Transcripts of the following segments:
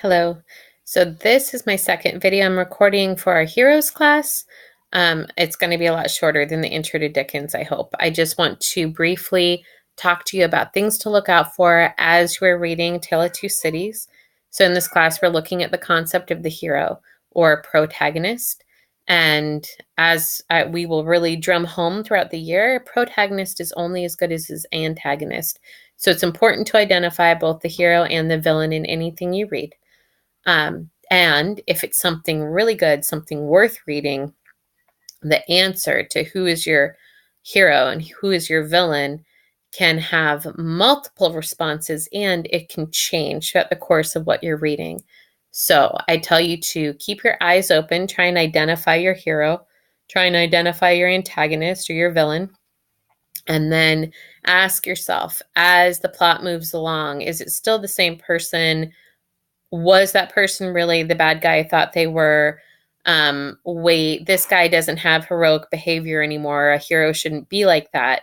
Hello. So this is my second video I'm recording for our Heroes class. It's going to be a lot shorter than the Intro to Dickens, I hope. I just want to briefly talk to you about things to look out for as you're reading Tale of Two Cities. So in this class, we're looking at the concept of the hero or protagonist. And as we will really drum home throughout the year, a protagonist is only as good as his antagonist. So it's important to identify both the hero and the villain in anything you read. And if it's something really good, something worth reading, the answer to who is your hero and who is your villain can have multiple responses and it can change throughout the course of what you're reading. So I tell you to keep your eyes open, try and identify your hero, try and identify your antagonist or your villain, and then ask yourself as the plot moves along, is it still the same person? Was that person really the bad guy I thought they were? Wait, this guy doesn't have heroic behavior anymore. A hero shouldn't be like that.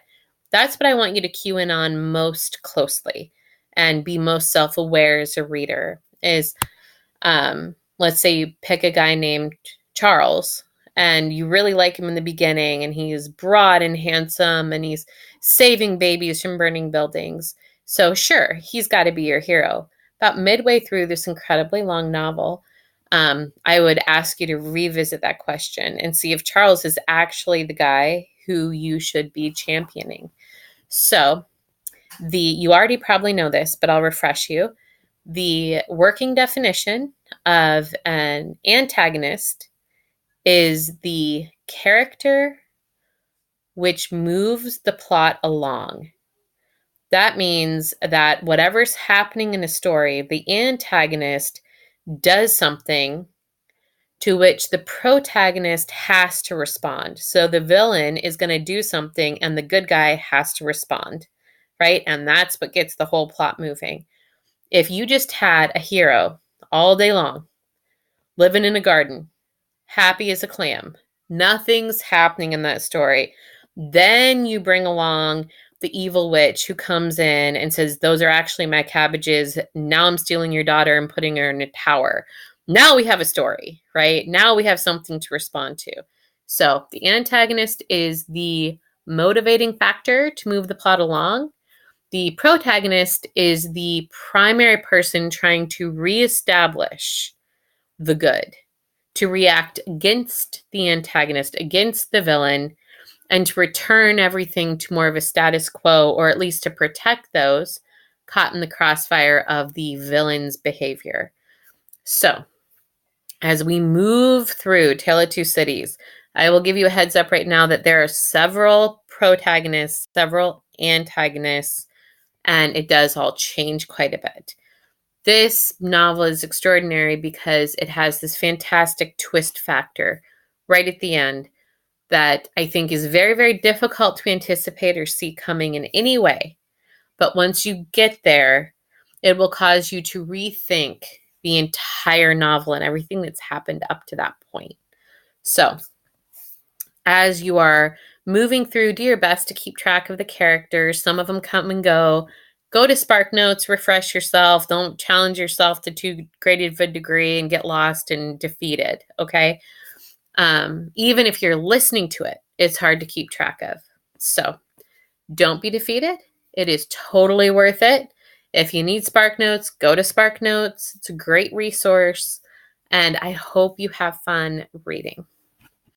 That's what I want you to cue in on most closely and be most self-aware as a reader is, let's say you pick a guy named Charles and you really like him in the beginning and he's broad and handsome and he's saving babies from burning buildings. So sure, he's got to be your hero. About midway through this incredibly long novel, I would ask you to revisit that question and see if Charles is actually the guy who you should be championing. So, you already probably know this, but I'll refresh you. The working definition of an antagonist is the character which moves the plot along. That means that whatever's happening in a story, the antagonist does something to which the protagonist has to respond. So the villain is going to do something and the good guy has to respond, right? And that's what gets the whole plot moving. If you just had a hero all day long, living in a garden, happy as a clam, nothing's happening in that story, then you bring along the evil witch who comes in and says, those are actually my cabbages. Now I'm stealing your daughter and putting her in a tower. Now we have a story, right? Now we have something to respond to. So the antagonist is the motivating factor to move the plot along. The protagonist is the primary person trying to reestablish the good, to react against the antagonist, against the villain, and to return everything to more of a status quo, or at least to protect those caught in the crossfire of the villain's behavior. So, as we move through Tale of Two Cities, I will give you a heads up right now that there are several protagonists, several antagonists, and it does all change quite a bit. This novel is extraordinary because it has this fantastic twist factor right at the end that I think is very, very difficult to anticipate or see coming in any way. But once you get there, it will cause you to rethink the entire novel and everything that's happened up to that point. So, as you are moving through, do your best to keep track of the characters. Some of them come and go. Go to SparkNotes, refresh yourself. Don't challenge yourself to too great of a degree and get lost and defeated, okay? Even if you're listening to it, it's hard to keep track of. So don't be defeated. It is totally worth it. If you need SparkNotes, go to SparkNotes. It's a great resource. And I hope you have fun reading.